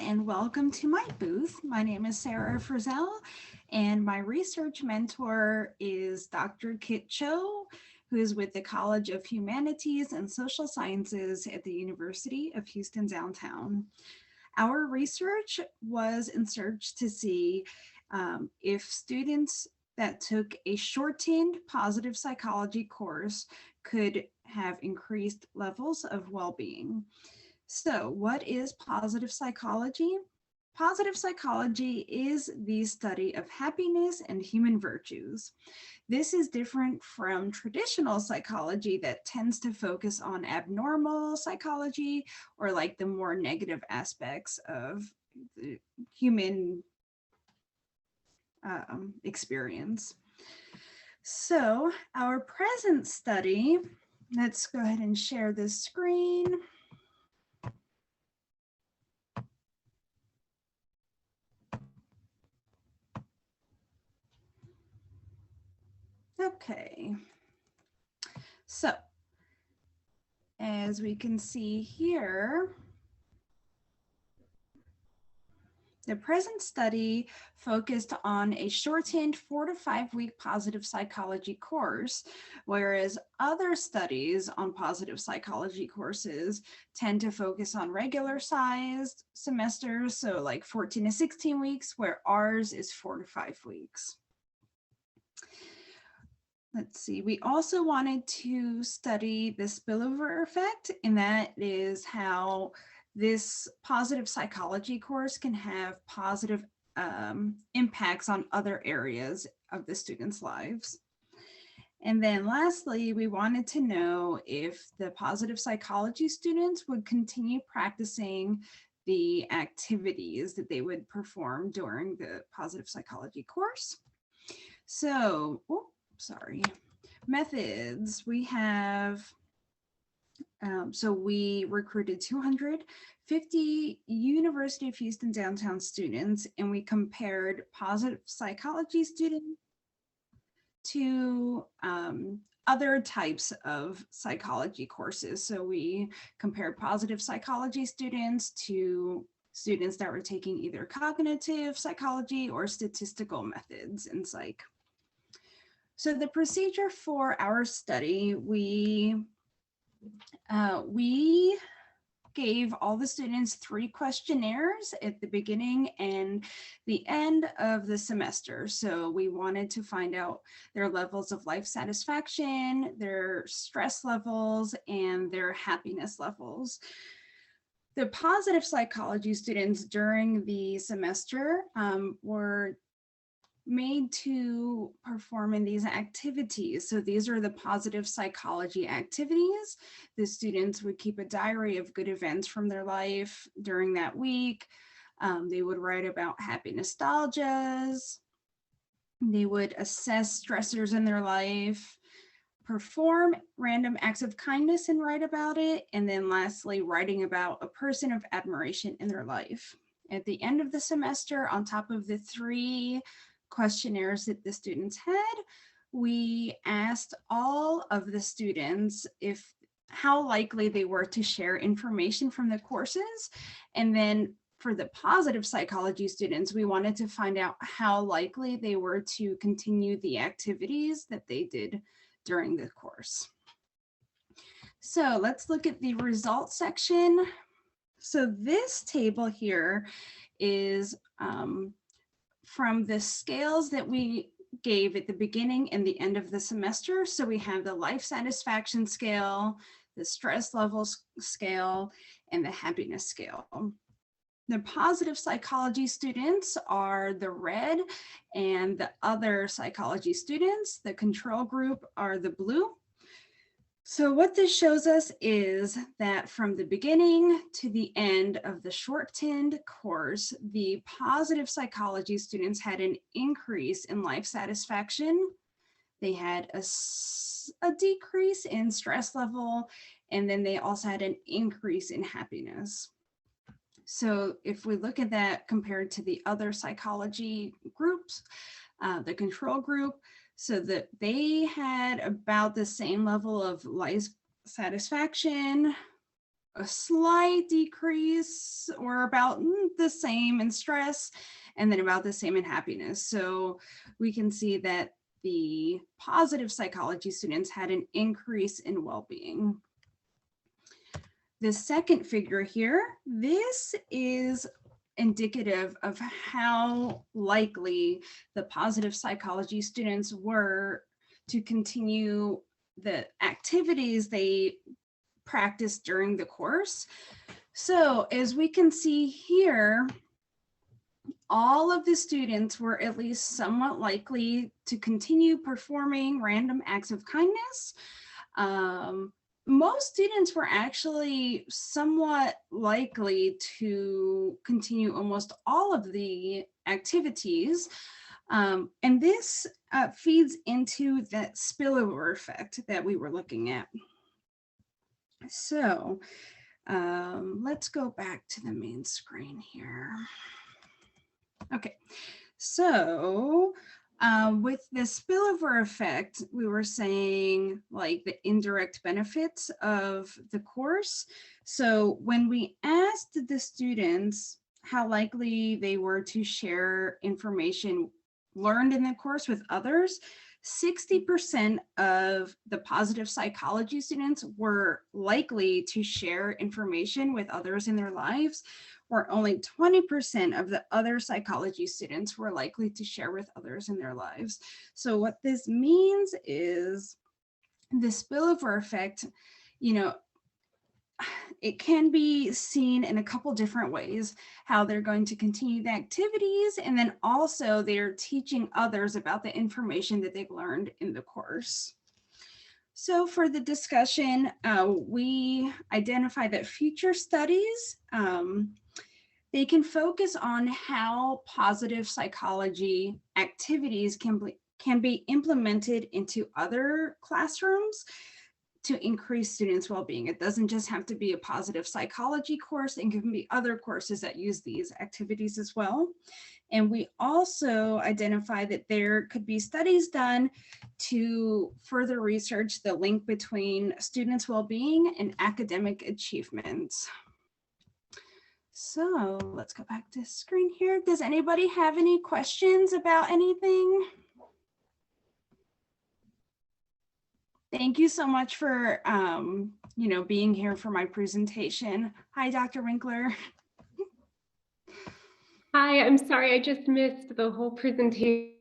and welcome to my booth. My name is Sarah Frizzell and my research mentor is Dr. Kit Cho, who is with the College of Humanities and Social Sciences at the University of Houston downtown. Our research was in search to see if students that took a shortened positive psychology course could have increased levels of well-being. So what is positive psychology? Positive psychology is the study of happiness and human virtues. This is different from traditional psychology that tends to focus on abnormal psychology or like the more negative aspects of the human experience. So our present study, let's go ahead and share this screen. Okay, so as we can see here, the present study focused on a shortened 4 to 5 week positive psychology course, whereas other studies on positive psychology courses tend to focus on regular sized semesters, so like 14 to 16 weeks, where ours is 4 to 5 weeks. Let's see, we also wanted to study the spillover effect, and that is how this positive psychology course can have positive impacts on other areas of the students' lives. And then lastly, we wanted to know if the positive psychology students would continue practicing the activities that they would perform during the positive psychology course. So, methods. We have, so we recruited 250 University of Houston downtown students, and we compared positive psychology students to other types of psychology courses. So we compared positive psychology students to students that were taking either cognitive psychology or statistical methods in psych. So the procedure for our study, we gave all the students 3 questionnaires at the beginning and the end of the semester. So we wanted to find out their levels of life satisfaction, their stress levels, and their happiness levels. The positive psychology students during the semester were made to perform in these activities. So these are the positive psychology activities. The students would keep a diary of good events from their life during that week. They would write about happy nostalgias. They would assess stressors in their life, perform random acts of kindness and write about it. And then lastly, writing about a person of admiration in their life. At the end of the semester, on top of the 3 questionnaires that the students had, we asked all of the students how likely they were to share information from the courses. And then for the positive psychology students, we wanted to find out how likely they were to continue the activities that they did during the course. So let's look at the results section. So this table here is from the scales that we gave at the beginning and the end of the semester. So we have the life satisfaction scale, the stress levels scale, and the happiness scale. The positive psychology students are the red, and the other psychology students, the control group, are the blue. So what this shows us is that from the beginning to the end of the shortened course, the positive psychology students had an increase in life satisfaction. They had a decrease in stress level, and then they also had an increase in happiness. So if we look at that compared to the other psychology groups, the control group, so that they had about the same level of life satisfaction, a slight decrease or about the same in stress, and then about the same in happiness. So we can see that the positive psychology students had an increase in well-being. The second figure here, this is indicative of how likely the positive psychology students were to continue the activities they practiced during the course. So as we can see here, all of the students were at least somewhat likely to continue performing random acts of kindness. Most students were actually somewhat likely to continue almost all of the activities. And this feeds into that spillover effect that we were looking at. So let's go back to the main screen here. Okay, so with the spillover effect, we were saying like the indirect benefits of the course. So when we asked the students how likely they were to share information learned in the course with others, 60% of the positive psychology students were likely to share information with others in their lives, where only 20% of the other psychology students were likely to share with others in their lives. So what this means is the spillover effect, you know, it can be seen in a couple different ways, how they're going to continue the activities, and then also they're teaching others about the information that they've learned in the course. So for the discussion, we identify that future studies, they can focus on how positive psychology activities can be implemented into other classrooms to increase students' well-being. It doesn't just have to be a positive psychology course, it can be other courses that use these activities as well. And we also identify that there could be studies done to further research the link between students' well-being and academic achievements. So let's go back to the screen here. Does anybody have any questions about anything? Thank you so much for, being here for my presentation. Hi, Dr. Winkler. Hi, I'm sorry, I just missed the whole presentation.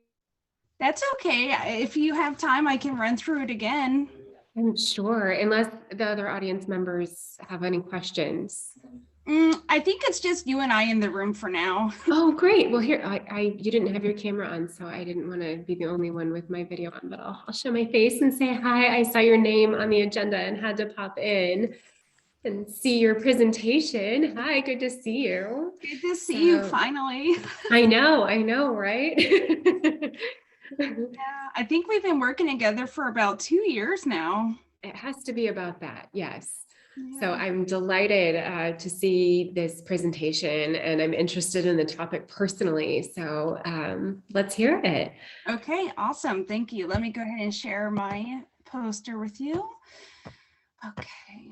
That's okay. If you have time, I can run through it again. I'm sure, unless the other audience members have any questions. I think it's just you and I in the room for now. Oh, great. Well, here, you didn't have your camera on, so I didn't want to be the only one with my video on, but I'll show my face and say hi. I saw your name on the agenda and had to pop in and see your presentation. Hi, good to see you. Good to see you finally. I know, right? Yeah, I think we've been working together for about 2 years now. It has to be about that, yes. Yeah. So I'm delighted to see this presentation, and I'm interested in the topic personally. So let's hear it. Okay, awesome. Thank you. Let me go ahead and share my poster with you. Okay.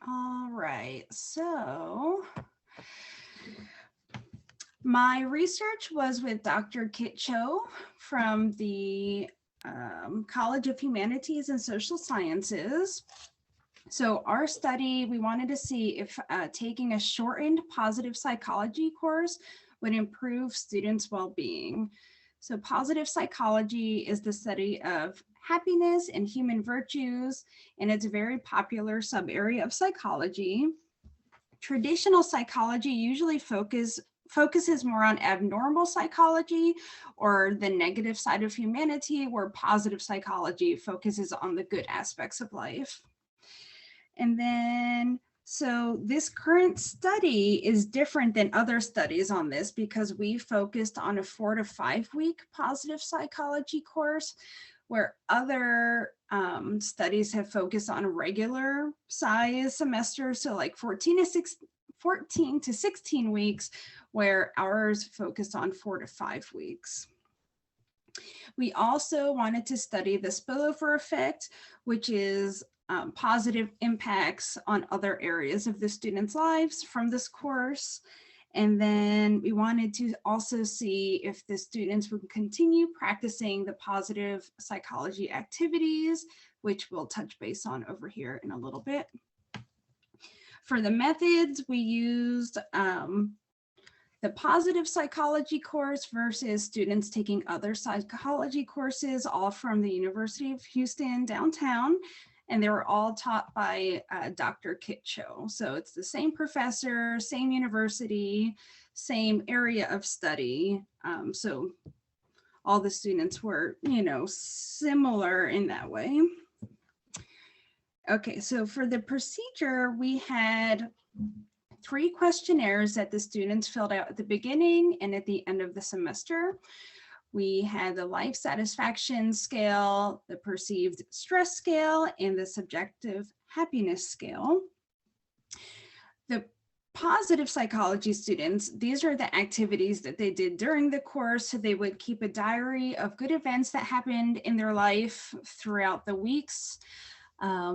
All right, so my research was with Dr. Kit Cho from the College of Humanities and Social Sciences. So our study, we wanted to see if taking a shortened positive psychology course would improve students' well-being. So positive psychology is the study of happiness and human virtues, and it's a very popular sub-area of psychology. Traditional psychology usually focuses more on abnormal psychology or the negative side of humanity, where positive psychology focuses on the good aspects of life. And then, so this current study is different than other studies on this because we focused on a 4 to 5 week positive psychology course, where other studies have focused on regular size semesters, so like 14 to 16 weeks, where ours focused on 4 to 5 weeks. We also wanted to study the spillover effect, which is positive impacts on other areas of the students' lives from this course. And then we wanted to also see if the students would continue practicing the positive psychology activities, which we'll touch base on over here in a little bit. For the methods, we used the positive psychology course versus students taking other psychology courses, all from the University of Houston downtown. And they were all taught by Dr. Kit Cho. So it's the same professor, same university, same area of study. So all the students were, similar in that way. Okay, so for the procedure, we had 3 questionnaires that the students filled out at the beginning and at the end of the semester. We had the life satisfaction scale, the perceived stress scale, and the subjective happiness scale. The positive psychology students, these are the activities that they did during the course. So they would keep a diary of good events that happened in their life throughout the weeks.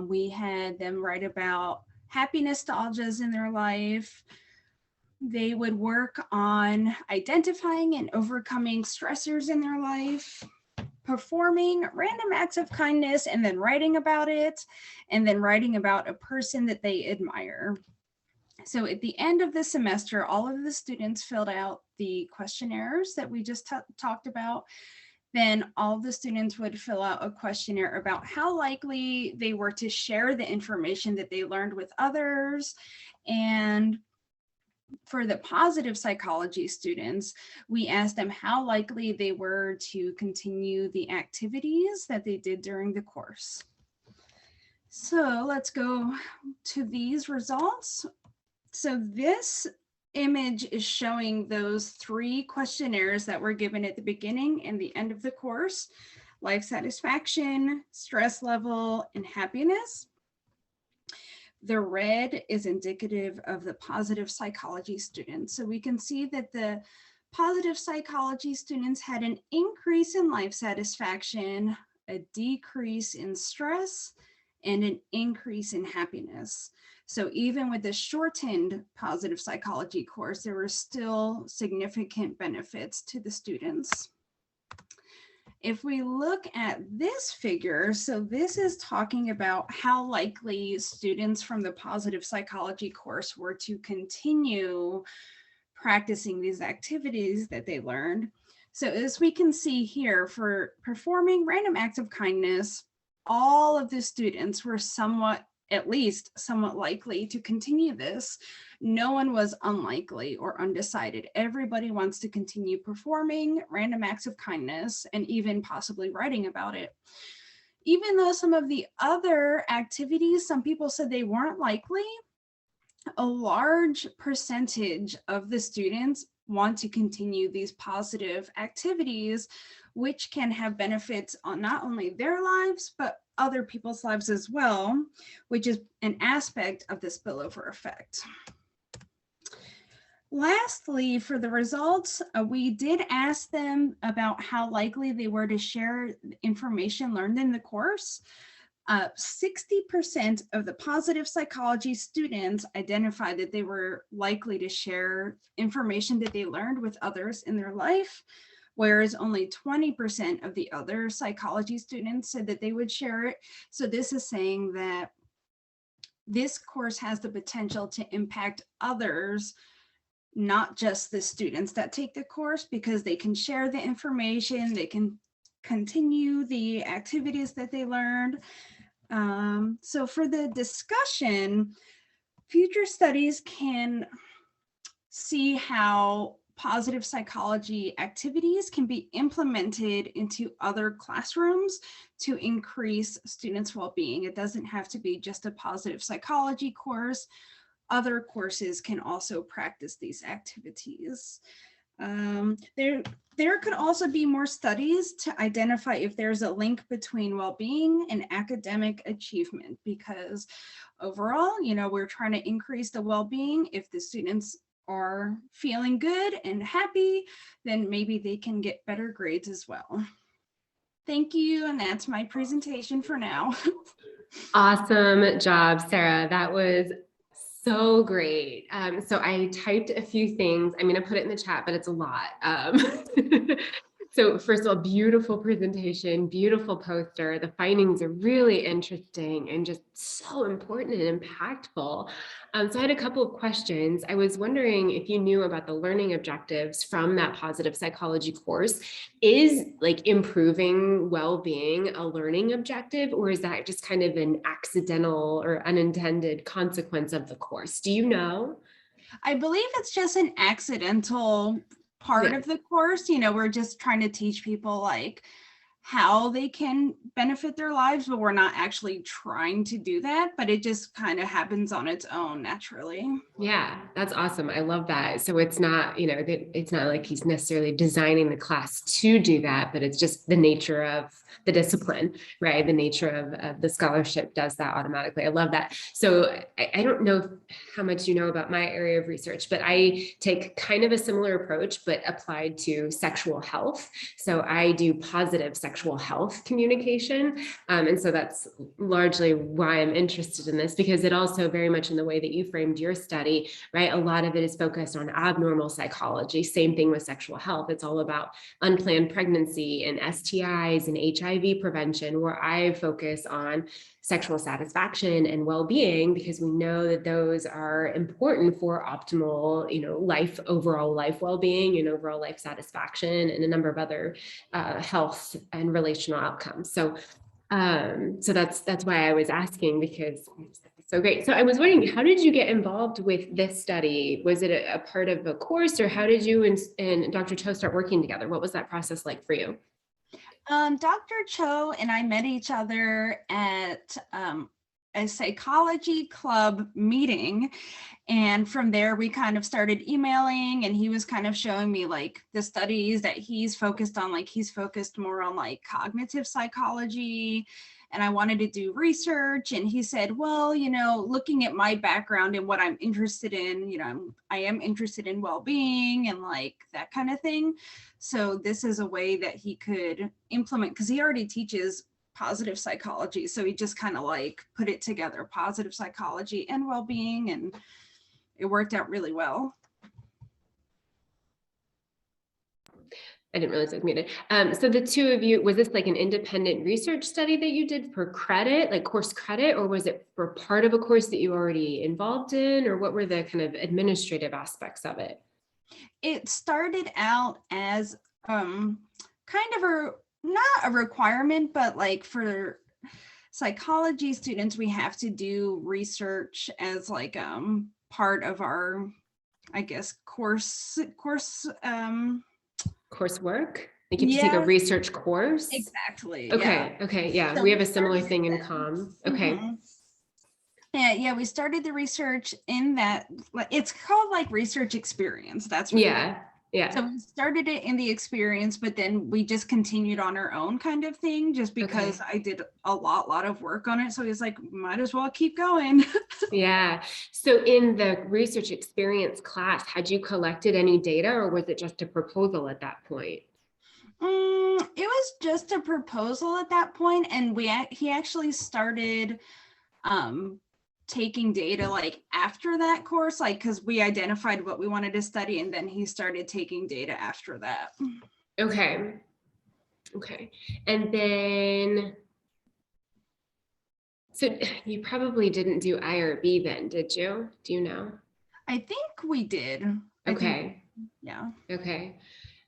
We had them write about happy nostalgias in their life. They would work on identifying and overcoming stressors in their life, performing random acts of kindness and then writing about it, and then writing about a person that they admire. So at the end of the semester, all of the students filled out the questionnaires that we just talked about. Then all the students would fill out a questionnaire about how likely they were to share the information that they learned with others. And for the positive psychology students, we asked them how likely they were to continue the activities that they did during the course. So let's go to these results. So this image is showing those 3 questionnaires that were given at the beginning and the end of the course: life satisfaction, stress level, and happiness. The red is indicative of the positive psychology students. So we can see that the positive psychology students had an increase in life satisfaction, a decrease in stress, and an increase in happiness. So even with the shortened positive psychology course, there were still significant benefits to the students. If we look at this figure, so this is talking about how likely students from the positive psychology course were to continue practicing these activities that they learned. So as we can see here, for performing random acts of kindness, all of the students were at least somewhat likely to continue this. No one was unlikely or undecided. Everybody wants to continue performing random acts of kindness and even possibly writing about it. Even though some of the other activities, some people said they weren't likely, a large percentage of the students want to continue these positive activities, which can have benefits on not only their lives, but other people's lives as well, which is an aspect of the spillover effect. Lastly, for the results, we did ask them about how likely they were to share information learned in the course. 60% of the positive psychology students identified that they were likely to share information that they learned with others in their life, whereas only 20% of the other psychology students said that they would share it. So this is saying that this course has the potential to impact others, not just the students that take the course, because they can share the information, they can continue the activities that they learned. So for the discussion, future studies can see how positive psychology activities can be implemented into other classrooms to increase students' well-being. It doesn't have to be just a positive psychology course. Other courses can also practice these activities. There could also be more studies to identify if there's a link between well-being and academic achievement, because overall, we're trying to increase the well-being. If the students are feeling good and happy, then maybe they can get better grades as well. Thank you. And that's my presentation for now. Awesome job, Sarah. That was so great. So I typed a few things. I'm going to put it in the chat, but it's a lot. So first of all, beautiful presentation, beautiful poster. The findings are really interesting and just so important and impactful. So I had a couple of questions. I was wondering if you knew about the learning objectives from that positive psychology course. Is like improving well-being a learning objective, or is that just kind of an accidental or unintended consequence of the course? Do you know? I believe it's just an accidental part Yeah. of the course. You know, we're just trying to teach people like how they can benefit their lives, but we're not actually trying to do that, but it just kind of happens on its own naturally. Yeah, that's awesome. I love that. So it's not, it's not like he's necessarily designing the class to do that, but it's just the nature of the discipline, right? The nature of the scholarship does that automatically. I love that. So I don't know how much you know about my area of research, but I take kind of a similar approach, but applied to sexual health. So I do positive sexual health communication. And so that's largely why I'm interested in this, because it also very much in the way that you framed your study, right? A lot of it is focused on abnormal psychology. Same thing with sexual health. It's all about unplanned pregnancy and STIs and HIV prevention, where I focus on sexual satisfaction and well-being, because we know that those are important for optimal, overall life well-being and overall life satisfaction and a number of other health and relational outcomes. So that's why I was asking, because it's so great. So I was wondering, how did you get involved with this study? Was it a part of a course, or how did you and Dr. Cho start working together? What was that process like for you? Dr. Cho and I met each other at a psychology club meeting. And from there, we kind of started emailing, and he was kind of showing me like the studies that he's focused on. Like he's focused more on like cognitive psychology, and I wanted to do research. And he said, well, looking at my background and what I'm interested in, I am interested in well-being and like that kind of thing. So this is a way that he could implement, because he already teaches positive psychology. So he just kind of like put it together, positive psychology and well-being, and it worked out really well. I didn't realize I was muted. So the two of you, was this like an independent research study that you did for credit, like course credit, or was it for part of a course that you already involved in, or what were the kind of administrative aspects of it? It started out as kind of not a requirement, but like for psychology students, we have to do research as like part of our, I guess, coursework. Like you have to take a research course? Exactly. Okay. Yeah. Okay. Yeah. So we have a similar thing in comm. Okay. Mm-hmm. Yeah, we started the research in that. It's called like research experience. That's what Yeah. So we started it in the experience, but then we just continued on our own kind of thing, just because I did a lot of work on it. So he's like, might as well keep going. Yeah. So in the research experience class, had you collected any data, or was it just a proposal at that point? It was just a proposal at that point, and he actually started taking data like after that course, like because we identified what we wanted to study, and then he started taking data after that. Okay. And then, so you probably didn't do IRB then, did you? Do you know? I think we did. Okay. Yeah. Okay.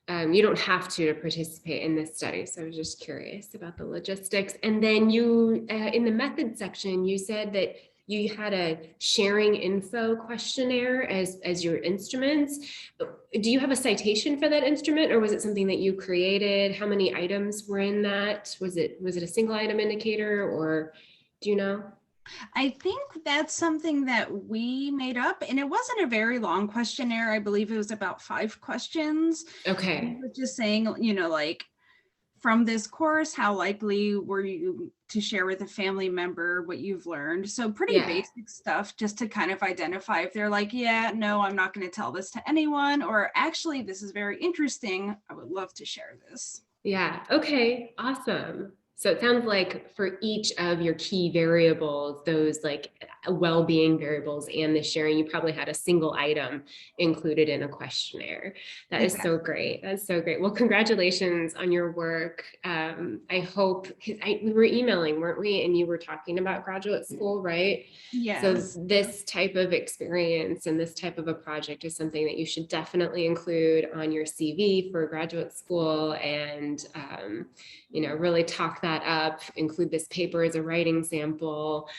You don't have to participate in this study, so I was just curious about the logistics. And then you, in the method section, you said that you had a sharing info questionnaire as your instruments. Do you have a citation for that instrument, or was it something that you created? How many items were in that? Was it a single item indicator, or do you know? I think that's something that we made up, and it wasn't a very long questionnaire. I believe it was about 5 questions. Okay. We were just saying, like, from this course, how likely were you to share with a family member what you've learned? So pretty basic stuff, just to kind of identify if they're like, yeah, no, I'm not going to tell this to anyone, or actually, this is very interesting. I would love to share this. Yeah. Okay. Awesome. So it sounds like for each of your key variables, those like well-being variables and the sharing, you probably had a single item included in a questionnaire. That is so Exactly. great. That's so great. Well, congratulations on your work. I hope, we were emailing, weren't we? And you were talking about graduate school, right? So Yes. this type of experience and this type of a project is something that you should definitely include on your CV for graduate school, and really talk that up. Include this paper as a writing sample.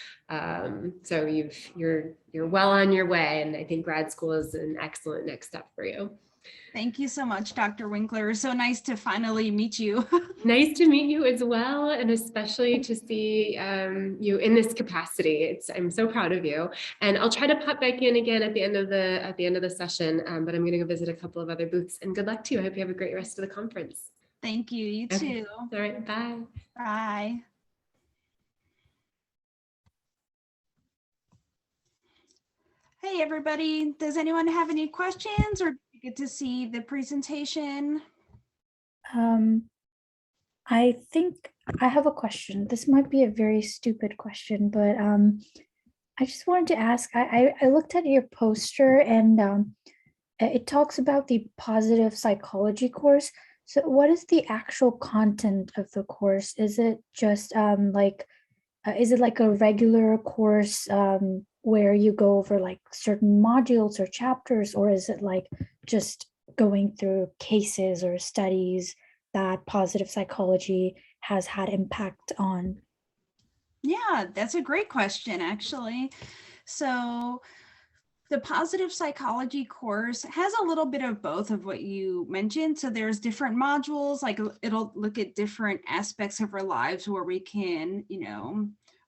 So you're well on your way, and I think grad school is an excellent next step for you. Thank you so much, Dr. Winkler. So nice to finally meet you. Nice to meet you as well, and especially to see you in this capacity. I'm so proud of you, and I'll try to pop back in again at the end of the session. But I'm going to go visit a couple of other booths. And good luck to you. I hope you have a great rest of the conference. Thank you. You Okay. too. All right. Bye. Bye. Hey, everybody. Does anyone have any questions, or did you get to see the presentation? I think I have a question. This might be a very stupid question, but I just wanted to ask. I looked at your poster, and it talks about the positive psychology course. So what is the actual content of the course? Is it just is it like a regular course where you go over like certain modules or chapters, or is it like just going through cases or studies that positive psychology has had impact on? Yeah, that's a great question, actually. So the positive psychology course has a little bit of both of what you mentioned. So there's different modules, like it'll look at different aspects of our lives where we can,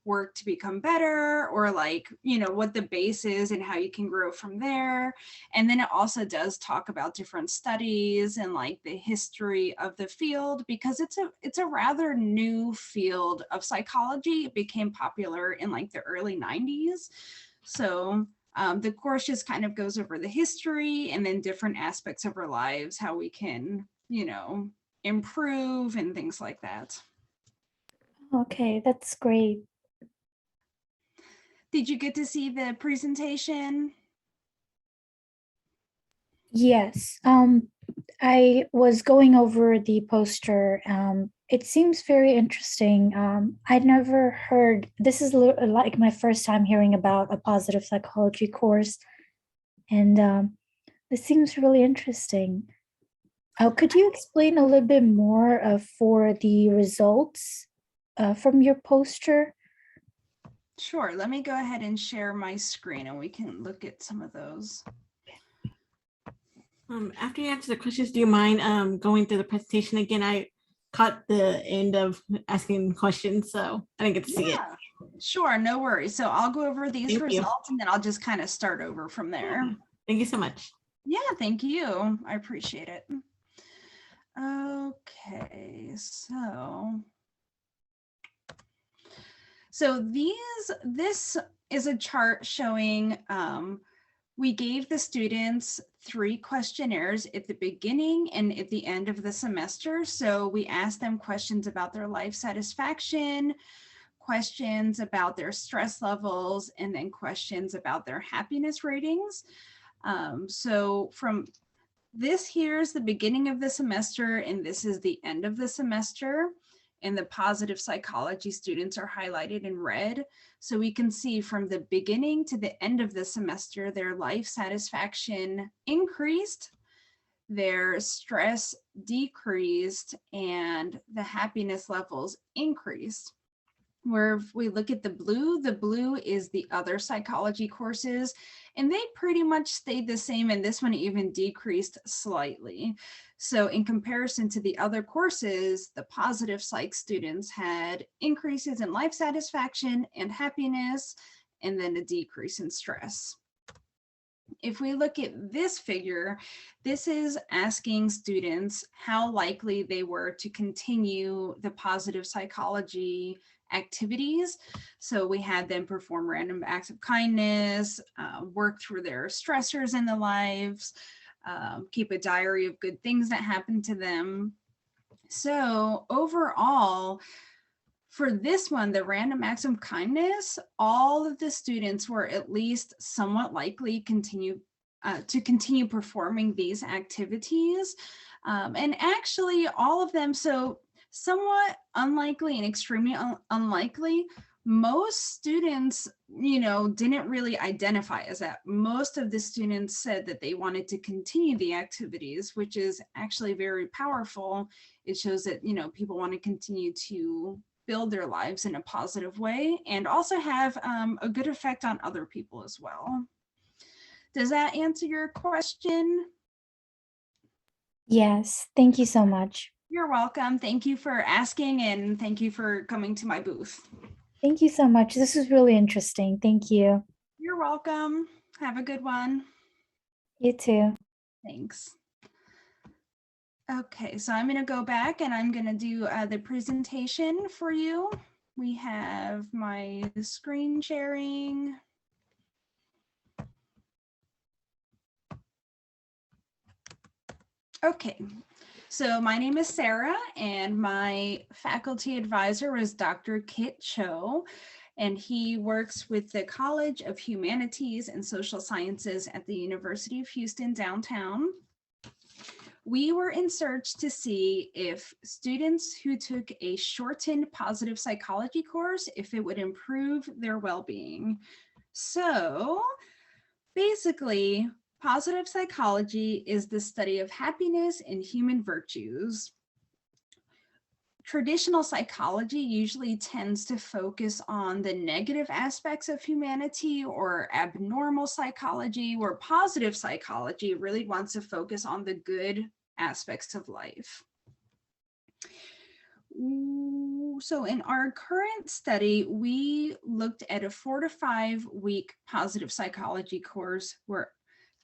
work to become better, or what the base is and how you can grow from there. And then it also does talk about different studies and like the history of the field, because it's a rather new field of psychology. It became popular in like the early 90s. So the course just kind of goes over the history and then different aspects of our lives, how we can, improve and things like that. Okay, that's great. Did you get to see the presentation? Yes. I was going over the poster. It seems very interesting. I'd never heard, this is like my first time hearing about a positive psychology course, and this seems really interesting. Could you explain a little bit more for the results from your poster? Sure. Let me go ahead and share my screen and we can look at some of those. After you answer the questions, do you mind going through the presentation again? I caught the end of asking questions, so I didn't get to see it. Sure, no worries. So I'll go over these Thank you. results and then I'll just kind of start over from there. Thank you so much. Yeah, thank you. I appreciate it. Okay, so this is a chart showing we gave the students 3 questionnaires at the beginning and at the end of the semester. So we asked them questions about their life satisfaction, questions about their stress levels, and then questions about their happiness ratings. So from this, here's the beginning of the semester, and this is the end of the semester. And the positive psychology students are highlighted in red. So we can see from the beginning to the end of the semester, their life satisfaction increased, their stress decreased, and the happiness levels increased. Where if we look at the blue is the other psychology courses, and they pretty much stayed the same, and this one even decreased slightly. So in comparison to the other courses, the positive psych students had increases in life satisfaction and happiness, and then a decrease in stress. If we look at this figure, this is asking students how likely they were to continue the positive psychology activities. So we had them perform random acts of kindness, work through their stressors in their lives, keep a diary of good things that happened to them. So overall, for this one, the random acts of kindness, all of the students were at least somewhat likely to continue performing these activities. And actually all of them, so somewhat unlikely and extremely unlikely, most students, didn't really identify as that. Most of the students said that they wanted to continue the activities, which is actually very powerful. It shows that, people want to continue to build their lives in a positive way and also have a good effect on other people as well. Does that answer your question? Yes, thank you so much. You're welcome. Thank you for asking and thank you for coming to my booth. Thank you so much. This was really interesting. Thank you. You're welcome. Have a good one. You too. Thanks. Okay, so I'm going to go back and I'm going to do the presentation for you. We have my screen sharing. Okay, so my name is Sarah and my faculty advisor is Dr. Kit Cho, and he works with the College of Humanities and Social Sciences at the University of Houston downtown. We were in search to see if students who took a shortened positive psychology course, if it would improve their well-being. So basically, positive psychology is the study of happiness and human virtues. Traditional psychology usually tends to focus on the negative aspects of humanity or abnormal psychology, where positive psychology really wants to focus on the good aspects of life. So in our current study, we looked at a 4 to 5 week positive psychology course where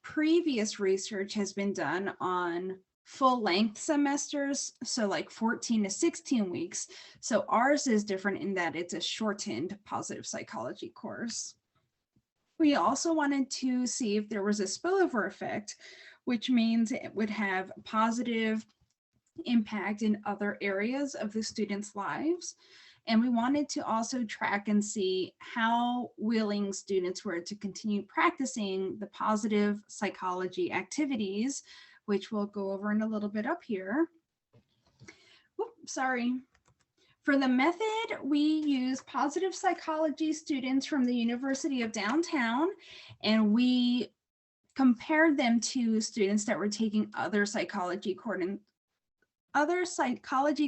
previous research has been done on full length semesters, so like 14 to 16 weeks. So ours is different in that it's a shortened positive psychology course. We also wanted to see if there was a spillover effect, which means it would have a positive impact in other areas of the students' lives. And we wanted to also track and see how willing students were to continue practicing the positive psychology activities, which we'll go over in a little bit up here. Oops, sorry. For the method, we use positive psychology students from the University of Downtown, and we compared them to students that were taking other psychology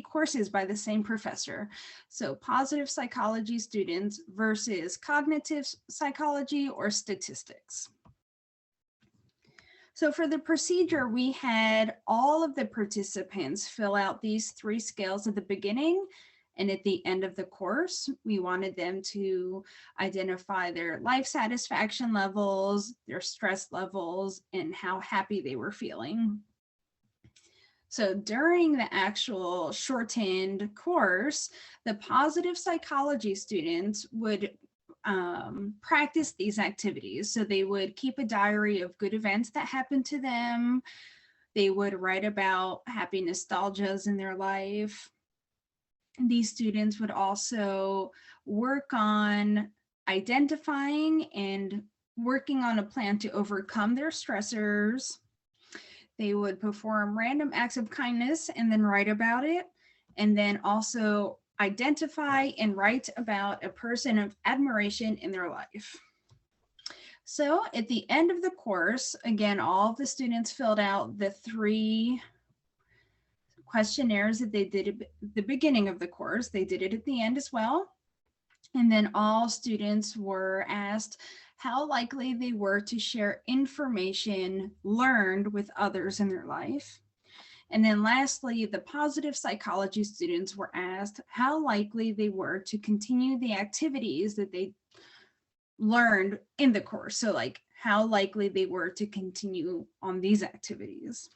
courses by the same professor. So positive psychology students versus cognitive psychology or statistics. So for the procedure, we had all of the participants fill out these 3 scales at the beginning, and at the end of the course, we wanted them to identify their life satisfaction levels, their stress levels, and how happy they were feeling. So during the actual shortened course, the positive psychology students would practice these activities. So they would keep a diary of good events that happened to them. They would write about happy nostalgias in their life. These students would also work on identifying and working on a plan to overcome their stressors. They would perform random acts of kindness and then write about it, and then also identify and write about a person of admiration in their life. So at the end of the course, again, all of the students filled out the 3 questionnaires that they did at the beginning of the course. They did it at the end as well. And then all students were asked how likely they were to share information learned with others in their life. And then lastly, the positive psychology students were asked how likely they were to continue the activities that they learned in the course. So like how likely they were to continue on these activities.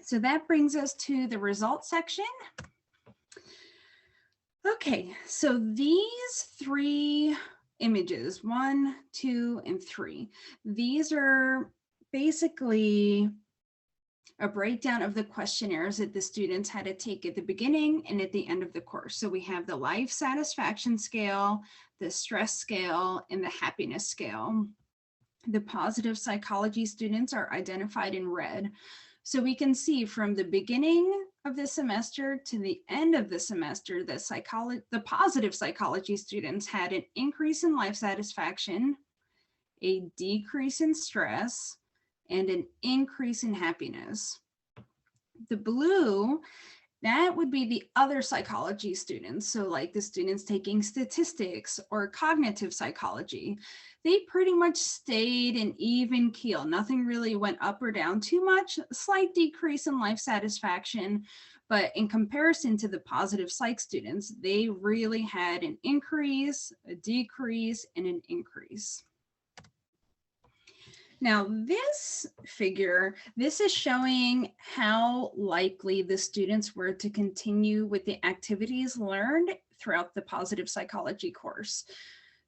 So that brings us to the results section. Okay, so these 3 images, 1, 2, and 3, these are basically a breakdown of the questionnaires that the students had to take at the beginning and at the end of the course. So we have the life satisfaction scale, the stress scale, and the happiness scale. The positive psychology students are identified in red. So we can see from the beginning of the semester to the end of the semester, the positive psychology students had an increase in life satisfaction, a decrease in stress, and an increase in happiness. The blue, that would be the other psychology students. So like the students taking statistics or cognitive psychology, they pretty much stayed an even keel. Nothing really went up or down too much, a slight decrease in life satisfaction. But in comparison to the positive psych students, they really had an increase, a decrease, and an increase. Now this figure, this is showing how likely the students were to continue with the activities learned throughout the positive psychology course.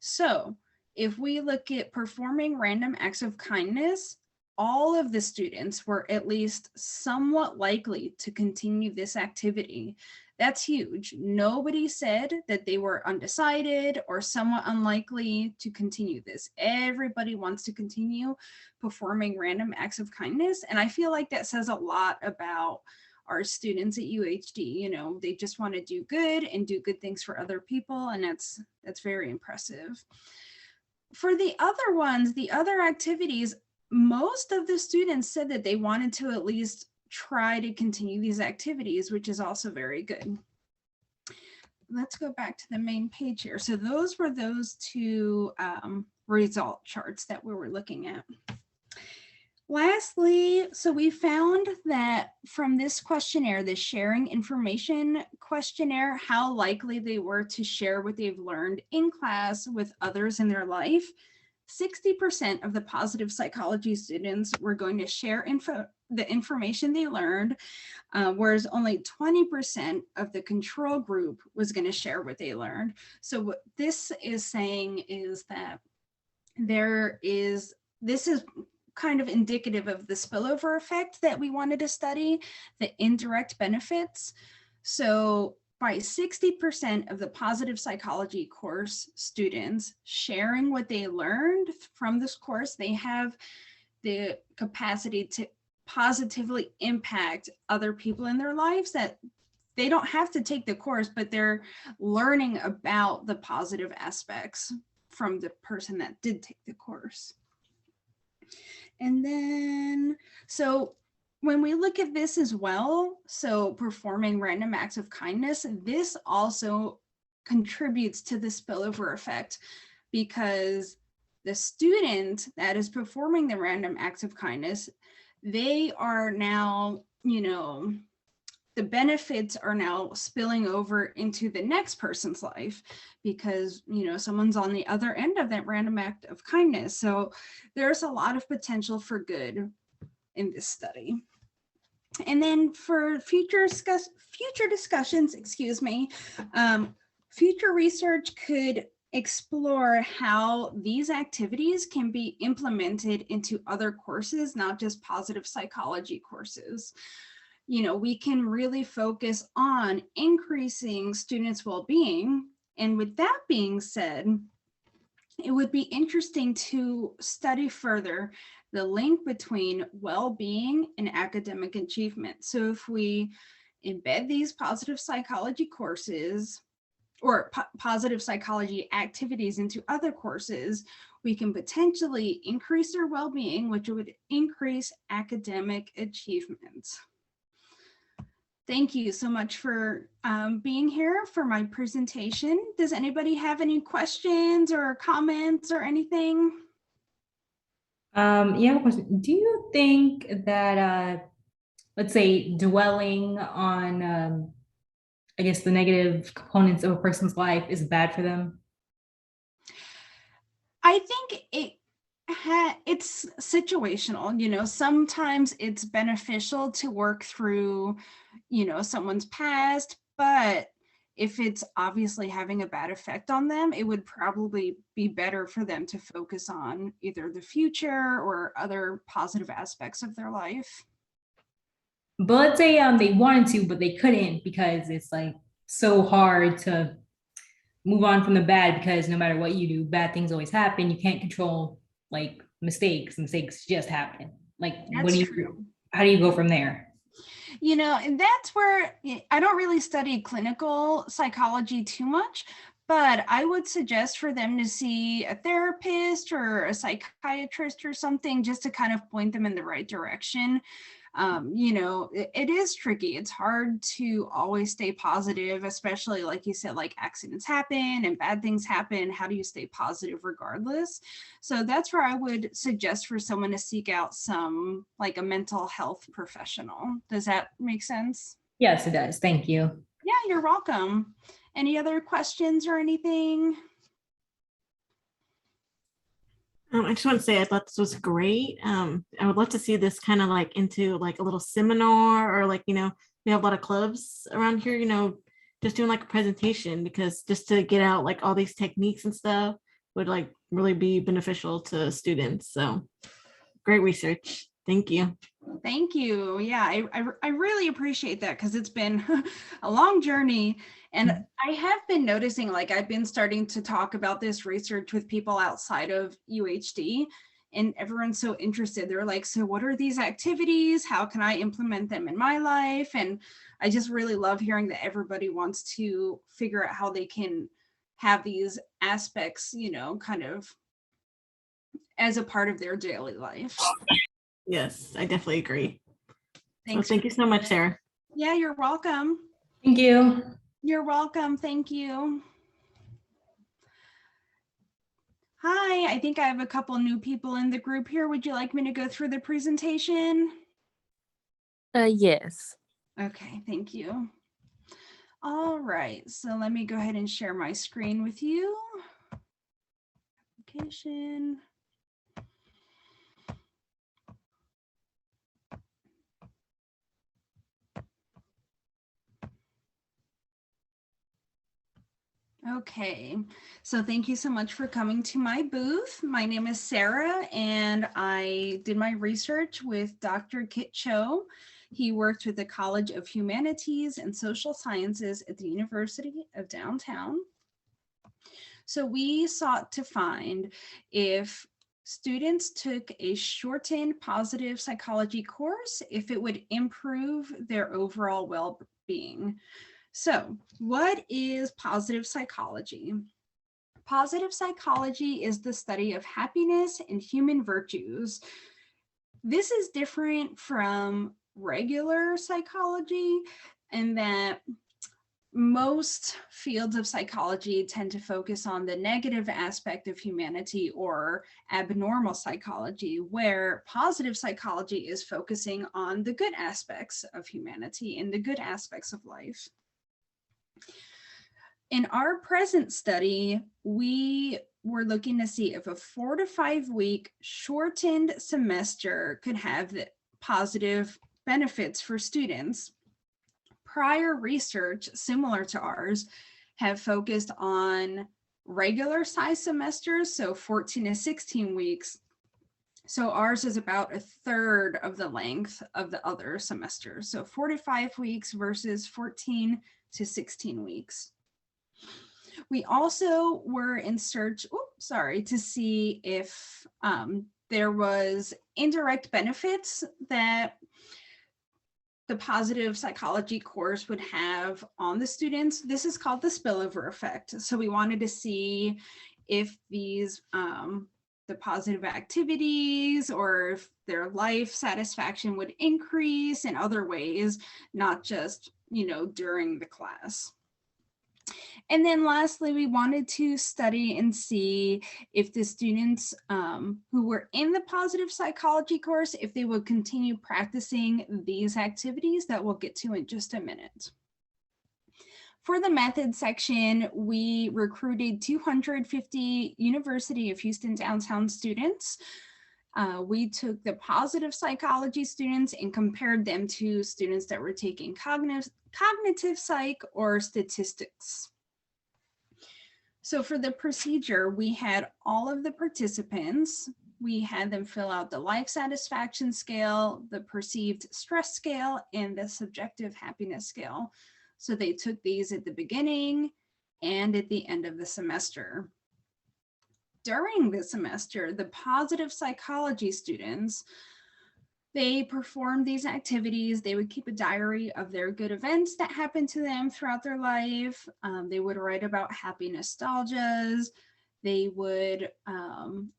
So if we look at performing random acts of kindness, all of the students were at least somewhat likely to continue this activity. That's huge. Nobody said that they were undecided or somewhat unlikely to continue this. Everybody wants to continue performing random acts of kindness. And I feel like that says a lot about our students at UHD. You know, they just want to do good and do good things for other people. And that's very impressive. For the other ones, the other activities, most of the students said that they wanted to at least try to continue these activities, which is also very good. Let's go back to the main page here. So those were those two result charts that we were looking at. Lastly, so we found that from this questionnaire, the sharing information questionnaire, how likely they were to share what they've learned in class with others in their life. 60% of the positive psychology students were going to share the information they learned, whereas only 20% of the control group was going to share what they learned. So what this is saying is that this is kind of indicative of the spillover effect that we wanted to study, the indirect benefits. So by 60% of the positive psychology course students sharing what they learned from this course, they have the capacity to positively impact other people in their lives, that they don't have to take the course, but they're learning about the positive aspects from the person that did take the course. And then, so when we look at this as well, so performing random acts of kindness, this also contributes to the spillover effect, because the student that is performing the random acts of kindness, they are now, you know, the benefits are now spilling over into the next person's life, because, you know, someone's on the other end of that random act of kindness. So there's a lot of potential for good in this study. And then for future discussions, excuse me, future research could explore how these activities can be implemented into other courses, not just positive psychology courses. You know, we can really focus on increasing students' well-being. And with that being said, it would be interesting to study further the link between well-being and academic achievement. So if we embed these positive psychology courses or positive psychology activities into other courses, we can potentially increase their well-being, which would increase academic achievement. Thank you so much for being here for my presentation. Does anybody have any questions or comments or anything? Yeah, question. Do you think that, let's say, dwelling on, I guess, the negative components of a person's life is bad for them? I think it's situational. You know, sometimes it's beneficial to work through, you know, someone's past, but if it's obviously having a bad effect on them, it would probably be better for them to focus on either the future or other positive aspects of their life. But let's say they wanted to, but they couldn't because it's like so hard to move on from the bad because no matter what you do, bad things always happen. You can't control like mistakes. Mistakes just happen. Like what That's do you true. how do you go from there? You know, and that's where I don't really study clinical psychology too much, but I would suggest for them to see a therapist or a psychiatrist or something just to kind of point them in the right direction. You know, it is tricky. It's hard to always stay positive, especially like you said, like accidents happen and bad things happen. How do you stay positive regardless? So that's where I would suggest for someone to seek out some like a mental health professional. Does that make sense? Yes, it does. Thank you. Yeah, you're welcome. Any other questions or anything? I just want to say I thought this was great. I would love to see this kind of like into like a little seminar or like, we have a lot of clubs around here, just doing like a presentation because just to get out like all these techniques and stuff would like really be beneficial to students. So great research. Thank you. Thank you. Yeah, I really appreciate that because it's been a long journey. And I have been noticing, like, I've been starting to talk about this research with people outside of UHD, and everyone's so interested. They're like, so what are these activities? How can I implement them in my life? And I just really love hearing that everybody wants to figure out how they can have these aspects, kind of as a part of their daily life. Yes, I definitely agree. Thanks. So thank you so much, Sarah. Yeah, you're welcome. Thank you. You're welcome. Thank you. Hi, I think I have a couple new people in the group here. Would you like me to go through the presentation? Yes. Okay, thank you. All right, so let me go ahead and share my screen with you. Application. Okay, so thank you so much for coming to my booth. My name is Sarah, and I did my research with Dr. Kit Cho. He worked with the College of Humanities and Social Sciences at the University of Downtown. So we sought to find if students took a shortened positive psychology course, if it would improve their overall well-being. So what is positive psychology? Positive psychology is the study of happiness and human virtues. This is different from regular psychology in that most fields of psychology tend to focus on the negative aspect of humanity or abnormal psychology, where positive psychology is focusing on the good aspects of humanity and the good aspects of life. In our present study, we were looking to see if a 4 to 5 week shortened semester could have the positive benefits for students. Prior research similar to ours have focused on regular size semesters, so 14 to 16 weeks. So ours is about a third of the length of the other semesters. So 4 to 5 weeks versus 14 to 16 weeks. We also were in search, to see if there was indirect benefits that the positive psychology course would have on the students. This is called the spillover effect. So we wanted to see if these, the positive activities or if their life satisfaction would increase in other ways, not just, during the class. And then lastly, we wanted to study and see if the students who were in the positive psychology course, if they would continue practicing these activities that we'll get to in just a minute. For the method section, we recruited 250 University of Houston downtown students. We took the positive psychology students and compared them to students that were taking cognitive psych or statistics. So for the procedure, we had all of the participants we had them fill out the life satisfaction scale, the perceived stress scale, and the subjective happiness scale. So they took these at the beginning and at the end of the semester. During the semester, the positive psychology students, they performed these activities. They would keep a diary of their good events that happened to them throughout their life. They would write about happy nostalgias. They would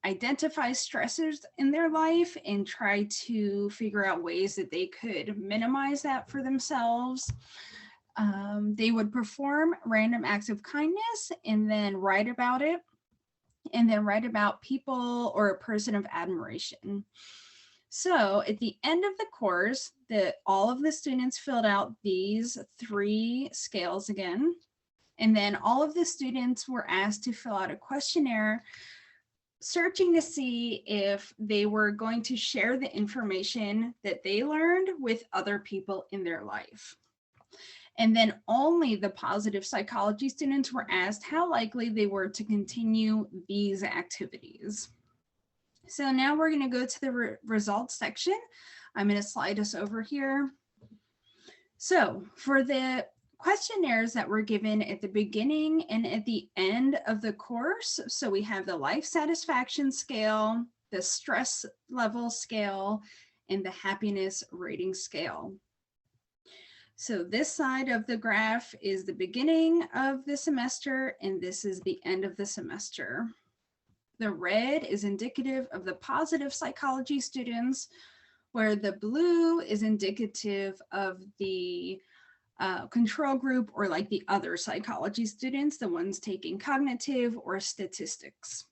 identify stressors in their life and try to figure out ways that they could minimize that for themselves. They would perform random acts of kindness and then write about it, and then write about people or a person of admiration. So at the end of the course, all of the students filled out these 3 scales again. And then all of the students were asked to fill out a questionnaire searching to see if they were going to share the information that they learned with other people in their life. And then only the positive psychology students were asked how likely they were to continue these activities. So now we're going to go to the results section. I'm going to slide us over here. So for the questionnaires that were given at the beginning and at the end of the course, so we have the life satisfaction scale, the stress level scale, and the happiness rating scale. So this side of the graph is the beginning of the semester, and this is the end of the semester. The red is indicative of the positive psychology students, where the blue is indicative of the control group, or like the other psychology students, the ones taking cognitive or statistics.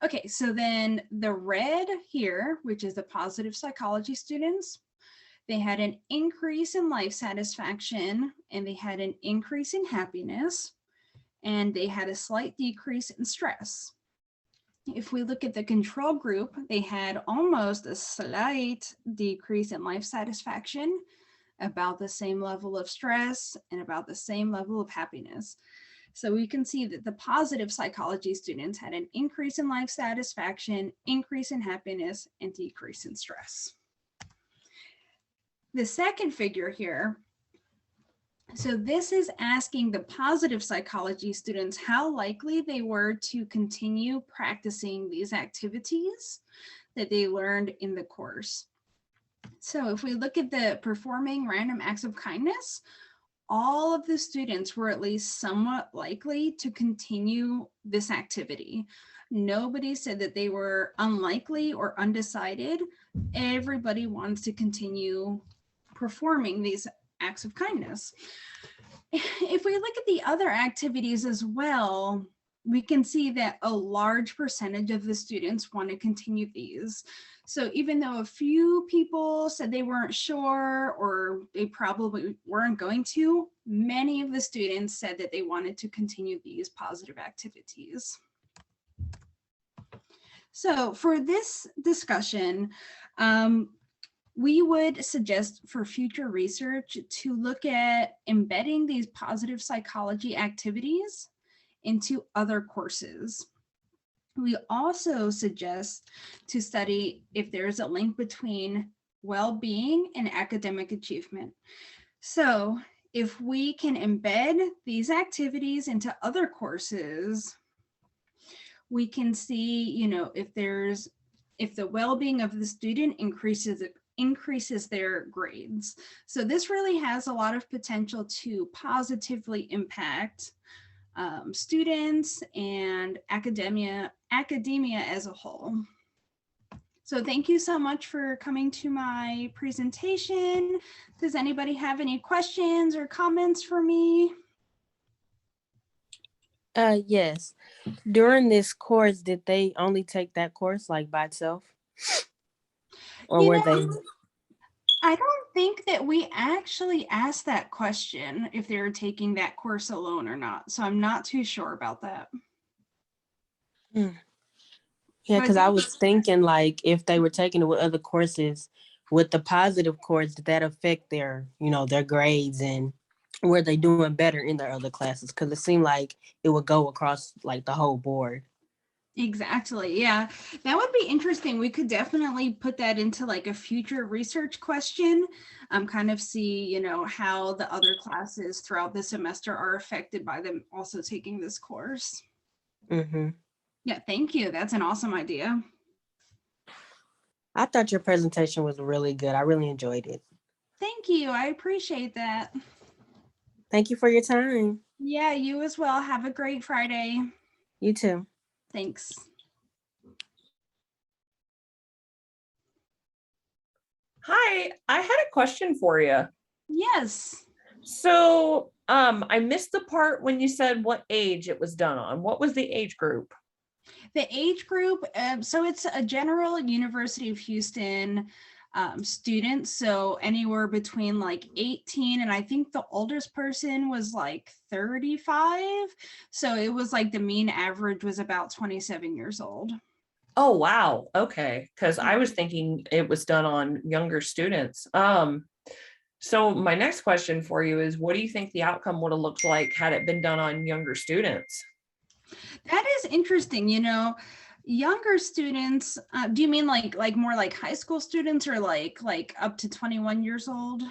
Okay, so then the red here, which is the positive psychology students, they had an increase in life satisfaction, and they had an increase in happiness, and they had a slight decrease in stress. If we look at the control group, they had almost a slight decrease in life satisfaction, about the same level of stress, and about the same level of happiness. So we can see that the positive psychology students had an increase in life satisfaction, increase in happiness, and decrease in stress. The second figure here, so this is asking the positive psychology students how likely they were to continue practicing these activities that they learned in the course. So if we look at the performing random acts of kindness, all of the students were at least somewhat likely to continue this activity. Nobody said that they were unlikely or undecided. Everybody wants to continue performing these acts of kindness. If we look at the other activities as well, we can see that a large percentage of the students want to continue these. So even though a few people said they weren't sure or they probably weren't going to, many of the students said that they wanted to continue these positive activities. So for this discussion, we would suggest for future research to look at embedding these positive psychology activities into other courses. We also suggest to study if there's a link between well-being and academic achievement. So if we can embed these activities into other courses, we can see, you know, if the well-being of the student increases their grades. So this really has a lot of potential to positively impact students and academia as a whole. So thank you so much for coming to my presentation. Does anybody have any questions or comments for me? Yes. During this course, did they only take that course like by itself? Or were they? I don't think that we actually asked that question if they were taking that course alone or not. So I'm not too sure about that. Yeah, because I was thinking like if they were taking it with other courses, with the positive course, did that affect their, you know, their grades, and were they doing better in their other classes? Because it seemed like it would go across like the whole board. Exactly. Yeah. That would be interesting. We could definitely put that into like a future research question. Kind of see, how the other classes throughout the semester are affected by them also taking this course. Hmm. Yeah, thank you. That's an awesome idea. I thought your presentation was really good. I really enjoyed it. Thank you. I appreciate that. Thank you for your time. Yeah, you as well. Have a great Friday. You too. Thanks. Hi, I had a question for you. Yes. So, I missed the part when you said what age it was done on. What was the age group? The age group, so it's a general University of Houston student, so anywhere between like 18 and I think the oldest person was like 35. So it was like the mean average was about 27 years old. Oh, wow. Okay. Because I was thinking it was done on younger students. So my next question for you is, what do you think the outcome would have looked like had it been done on younger students? That is interesting. Younger students, do you mean like more like high school students or like up to 21 years old?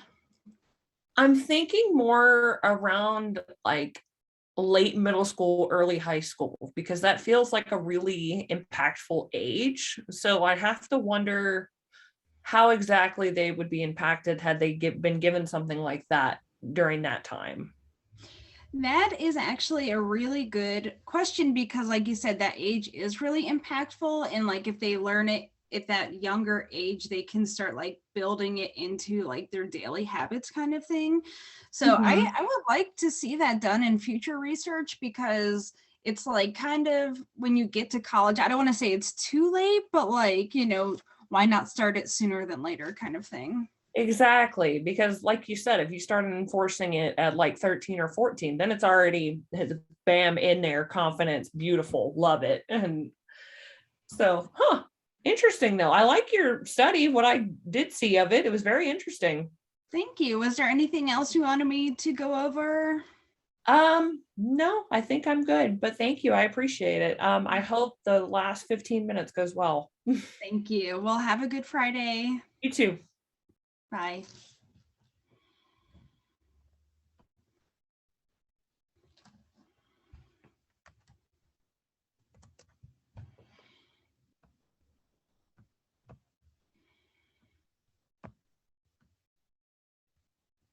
I'm thinking more around like late middle school, early high school, because that feels like a really impactful age. So I have to wonder how exactly they would be impacted had they been given something like that during that time. That is actually a really good question because, like you said, that age is really impactful. And like if they learn it at that younger age, they can start like building it into like their daily habits kind of thing. So I would like to see that done in future research because it's like kind of when you get to college, I don't want to say it's too late, but like, why not start it sooner than later kind of thing. Exactly, because like you said, if you started enforcing it at like 13 or 14, then it's already bam in there, confidence, beautiful, love it. And so, interesting though. I like your study, what I did see of it. It was very interesting. Thank you. Was there anything else you wanted me to go over? No, I think I'm good, but thank you. I appreciate it. I hope the last 15 minutes goes well. Thank you. Well, have a good Friday. You too. Bye.